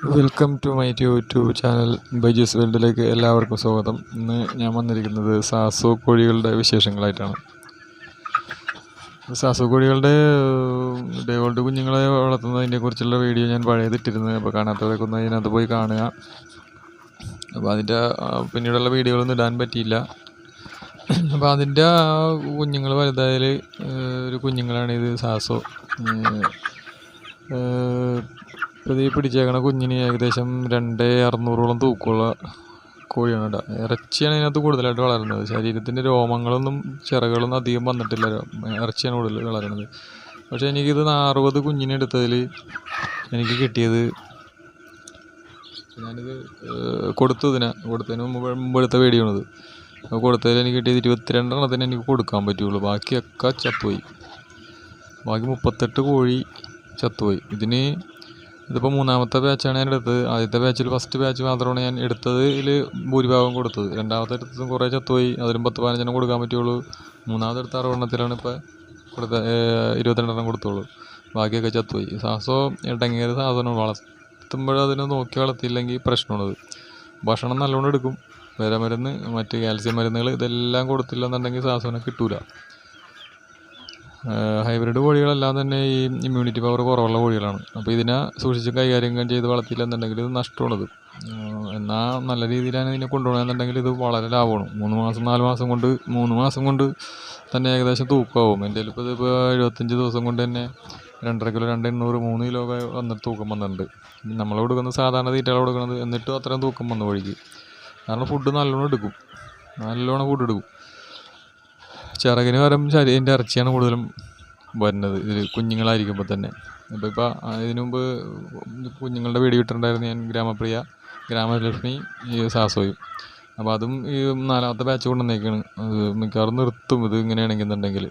Welcome to my YouTube channel Baiju's വേൾഡിലേക്ക് എല്ലാവർക്കും സ്വാഗതം. ഇന്ന് ഞാൻ വന്നിരിക്കുന്നത് സാസോ കോഴികളുടെ വിശേഷങ്ങളായിട്ടാണ്. സാസോ കോഴികളുടെ ഡേ ഓൾഡ് കുഞ്ഞുങ്ങളെ വളർത്തുന്നതിനെ കുറിച്ചുള്ള വീഡിയോ ഞാൻ പഴയതിട്ടിരുന്നത്. അപ്പോൾ കാണാത്തവരൊക്കെ ഒന്ന് അതിനകത്ത് പോയി കാണുക. അപ്പോൾ അതിൻ്റെ പിന്നീടുള്ള വീഡിയോകളൊന്നും ഇടാൻ പറ്റിയില്ല. അപ്പോൾ അതിൻ്റെ കുഞ്ഞുങ്ങൾ വലുതായാൽ ഒരു കുഞ്ഞുങ്ങളാണിത് സാസോ. ഇപ്പോൾ ഈ പിടിച്ചേക്കണ കുഞ്ഞിന് ഏകദേശം 2600 തൂക്കമുള്ള കോഴിയാണ് കേട്ടോ. ഇറച്ചിയാണ് ഇതിനകത്ത് കൂടുതലായിട്ട് വളരുന്നത്. ശരീരത്തിൻ്റെ രോമങ്ങളൊന്നും ചിറകളൊന്നും അധികം വന്നിട്ടില്ല. ഇറച്ചിയാണ് കൂടുതൽ വളരുന്നത്. പക്ഷേ എനിക്കിത് 60 കുഞ്ഞിനെ എടുത്തതിൽ എനിക്ക് കിട്ടിയത്, ഞാനിത് കൊടുത്തതിന് മുമ്പ് എടുത്ത വീഡിയോയാണിത്. കൊടുത്തതിൽ എനിക്ക് കിട്ടിയത് 22 എണ്ണത്തിന് എനിക്ക് കൊടുക്കാൻ പറ്റുള്ളൂ. ബാക്കിയൊക്കെ ചത്തുപോയി. ബാക്കി 38 കോഴി ചത്തുപോയി. ഇതിപ്പോൾ 3ാമത്തെ ബാച്ചാണ് ഞാൻ എടുത്തത്. ആദ്യത്തെ ബാച്ചിൽ ഫസ്റ്റ് ബാച്ച് മാത്രമാണ് ഞാൻ എടുത്തതിൽ ഭൂരിഭാഗം കൊടുത്തത്. രണ്ടാമത്തെ എടുത്തതും കുറേ ചത്തുപോയി. അതിലും 10-15 കൊടുക്കാൻ പറ്റുള്ളൂ. മൂന്നാമത്തെ എടുത്ത 60 എണ്ണത്തിലാണ് ഇപ്പോൾ 22 കൊടുത്തുള്ളൂ. ബാക്കിയൊക്കെ ചത്തുപോയി. സാസോ ഇടങ്ങിയത് സാധനമാണ്. വളർത്തുമ്പോൾ അതിനെ നോക്കി വളർത്തിയില്ലെങ്കിൽ പ്രശ്നമാണത്. ഭക്ഷണം നല്ലോണം എടുക്കും. വിരമരുന്ന്, മറ്റ് കാൽസ്യം മരുന്നുകൾ ഇതെല്ലാം കൊടുത്തില്ല എന്നുണ്ടെങ്കിൽ സാസോനെ കിട്ടൂല. ഹൈബ്രിഡ് കോഴികളെല്ലാം തന്നെ ഈ ഇമ്മ്യൂണിറ്റി പവർ കുറവുള്ള കോഴികളാണ്. അപ്പോൾ ഇതിനെ സൂക്ഷിച്ച് കൈകാര്യം ചെയ്ത് വളർത്തിയില്ല എന്നുണ്ടെങ്കിൽ ഇത് നഷ്ടമാണത്. എന്നാൽ നല്ല രീതിയിലാണ് ഇതിനെ കൊണ്ടുപോകണമെന്നുണ്ടെങ്കിൽ ഇത് വളരെ ലാഭമാണ്. 3 മാസം 4 മാസം കൊണ്ട് തന്നെ ഏകദേശം തൂക്കമാവും. എൻ്റെ ഇപ്പോൾ ഇതിപ്പോൾ 75 ദിവസം കൊണ്ട് തന്നെ 2.5 കിലോ 2.800 3 കിലോ വന്നിട്ട് തൂക്കം വന്നിട്ടുണ്ട്. നമ്മൾ കൊടുക്കുന്നത് സാധാരണ തീറ്റകൾ കൊടുക്കുന്നത്, എന്നിട്ടും അത്രയും തൂക്കം വന്നു കോഴിക്ക്. കാരണം ഫുഡ് നല്ലോണം എടുക്കും. ഫുഡ് എടുക്കും. ചിറകിന് പകരം ശരീരത്തിൻ്റെ ഇറച്ചിയാണ് കൂടുതലും വരുന്നത് ഇതിൽ കുഞ്ഞുങ്ങളായിരിക്കുമ്പോൾ തന്നെ. ഇപ്പോൾ ഇതിനു മുമ്പ് കുഞ്ഞുങ്ങളുടെ വീഡിയോ ഇട്ടിട്ടുണ്ടായിരുന്നു ഞാൻ. ഗ്രാമപ്രിയ, ഗ്രാമലക്ഷ്മി, ഈ സാസോയും. അപ്പോൾ അതും ഈ 4ാമത്തെ ബാച്ച് കൊണ്ടുവന്നേക്കാണ്. അത് മിക്കവാറും നിർത്തും ഇത് ഇങ്ങനെയാണെന്നുണ്ടെങ്കിൽ.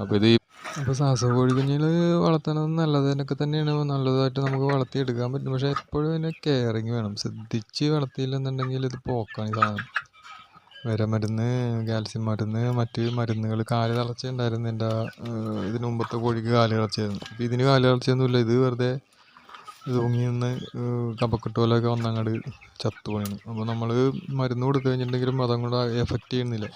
അപ്പോൾ സാസോ കോഴി കുഞ്ഞുങ്ങൾ വളർത്തണത് നല്ലതിനൊക്കെ തന്നെയാണ്. നല്ലതായിട്ട് നമുക്ക് വളർത്തിയെടുക്കാൻ പറ്റും. പക്ഷേ എപ്പോഴും അതിനെ കെയറിങ് വേണം. ശ്രദ്ധിച്ച് വളർത്തിയില്ലെന്നുണ്ടെങ്കിൽ ഇത് പോക്കാണ് ഈ സാധനം. വിരമരുന്ന്, കാൽസ്യം മരുന്ന്, മറ്റ് മരുന്നുകൾ. കാല് തളർച്ചയുണ്ടായിരുന്നു എൻ്റെ ഇതിന് മുമ്പത്തെ കോഴിക്ക്. കാല് തളർച്ചയായിരുന്നു. അപ്പോൾ ഇതിന് കാല് തളർച്ചയൊന്നുമില്ല. ഇത് വെറുതെ തൂങ്ങി നിന്ന് കപക്കെട്ട് പോലെയൊക്കെ വന്നങ്ങോട്ട് ചത്തുപോയാണ്. അപ്പോൾ നമ്മൾ മരുന്ന് കൊടുത്തു കഴിഞ്ഞിട്ടുണ്ടെങ്കിലും അതങ്ങോട്ട് എഫക്റ്റ് ചെയ്യുന്നില്ല.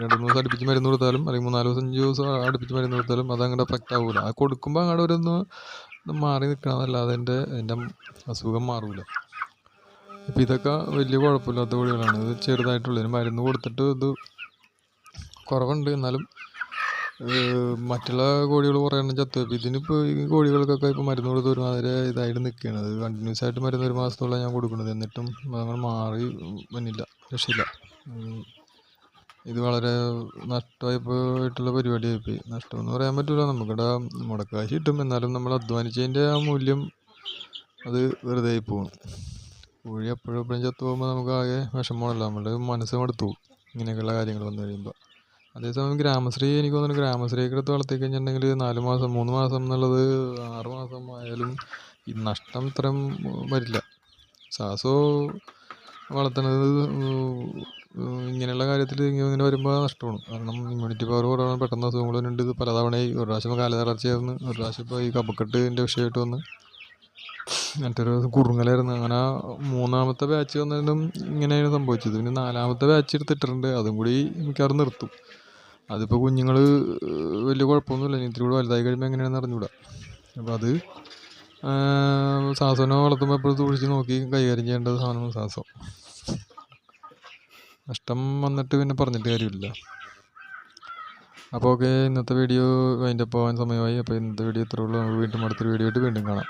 2-3 ദിവസം അടുപ്പിച്ച് മരുന്ന് കൊടുത്താലും, അല്ലെങ്കിൽ 3-4 ദിവസം 5 ദിവസം അടുപ്പിച്ച് മരുന്ന് കൊടുത്താലും അതങ്ങോട്ട് എഫക്റ്റ് ആവില്ല. അത് കൊടുക്കുമ്പോൾ അങ്ങോട്ട് ഒന്ന് മാറി നിൽക്കണമെന്നല്ലാതെ എൻ്റെ അസുഖം മാറില്ല. ഇപ്പോൾ ഇതൊക്കെ വലിയ കുഴപ്പമില്ലാത്ത കോഴികളാണ്. ഇത് ചെറുതായിട്ടുള്ള മരുന്ന് കൊടുത്തിട്ട് ഇത് കുറവുണ്ട്. എന്നാലും മറ്റുള്ള കോഴികൾ കുറേ എണ്ണം ചത്തു. ഇപ്പോൾ ഇതിനിപ്പോൾ ഈ കോഴികൾക്കൊക്കെ ഇപ്പോൾ മരുന്ന് കൊടുത്ത് ഒരുമാതിരി ഇതായിട്ട് നിൽക്കുകയാണ്. അത് കണ്ടിന്യൂസ് ആയിട്ട് മരുന്ന് 1 മാസത്തോളം ഞാൻ കൊടുക്കുന്നത്. എന്നിട്ടും അതങ്ങനെ മാറി വന്നില്ല, രക്ഷയില്ല. ഇത് വളരെ നഷ്ടമായിട്ടുള്ള പരിപാടിയായിപ്പോയി. നഷ്ടമെന്ന് പറയാൻ പറ്റില്ല. നമുക്കിവിടെ മുടക്കാശ് കിട്ടും. എന്നാലും നമ്മൾ അധ്വാനിച്ചതിൻ്റെ ആ മൂല്യം അത് വെറുതെ ആയി പോകും. കോഴി എപ്പോഴും ചത്തു പോകുമ്പോൾ നമുക്ക് ആകെ വിഷമമാണല്ലോ. നമ്മുടെ മനസ്സ് മടുത്തു പോകും ഇങ്ങനെയൊക്കെയുള്ള കാര്യങ്ങൾ വന്നു കഴിയുമ്പോൾ. അതേസമയം ഗ്രാമശ്രീ, എനിക്ക് തോന്നുന്നു ഗ്രാമശ്രീയൊക്കെ എടുത്ത് വളർത്തി കഴിഞ്ഞിട്ടുണ്ടെങ്കിൽ 4 മാസം 3 മാസം എന്നുള്ളത് 6 മാസം ആയാലും ഈ നഷ്ടം ഇത്രയും വരില്ല. സാസോ വളർത്തുന്നത് ഇങ്ങനെയുള്ള കാര്യത്തിൽ ഇങ്ങനെ വരുമ്പോൾ നഷ്ടമാണ്. കാരണം ഇമ്മ്യൂണിറ്റി പവർ കുറവാണ്. പെട്ടെന്ന് അസുഖങ്ങളുണ്ട്. ഇത് പലതവണയായി. ഒരു പ്രാവശ്യം കാല തളർച്ചയായിരുന്നു. ഒരു പ്രാവശ്യം ഇപ്പോൾ ഈ കഫക്കെട്ടിൻ്റെ വിഷയമായിട്ട് വന്ന് മറ്റൊരു കുറുങ്ങലായിരുന്നു. അങ്ങനെ 3ാമത്തെ ബാച്ച് വന്നതിനും ഇങ്ങനെയാണ് സംഭവിച്ചത്. പിന്നെ 4ാമത്തെ ബാച്ച് എടുത്തിട്ടുണ്ട്. അതും കൂടി മിക്കവാറും നിർത്തും. അതിപ്പോൾ കുഞ്ഞുങ്ങൾ വലിയ കുഴപ്പമൊന്നുമില്ല. ഇനി ഇത്തിരി കൂടെ വലുതായി കഴിയുമ്പോൾ എങ്ങനെയാണെന്ന് അറിഞ്ഞൂടാ. അപ്പോൾ അത് സാസോനെ വളർത്തുമ്പോൾ എപ്പോഴും സൂക്ഷിച്ച് നോക്കി കൈകാര്യം ചെയ്യേണ്ടത് സാധനമാണ് സാസോ. നഷ്ടം വന്നിട്ട് പിന്നെ പറഞ്ഞിട്ട് കാര്യമില്ല. അപ്പോൾ ഓക്കെ, ഇന്നത്തെ വീഡിയോ അതിൻ്റെ പോകാൻ സമയമായി. അപ്പോൾ ഇന്നത്തെ വീഡിയോ ഇത്രയുള്ളൂ. നമുക്ക് വീണ്ടും അടുത്തൊരു വീഡിയോ ആയിട്ട് വീണ്ടും കാണാം.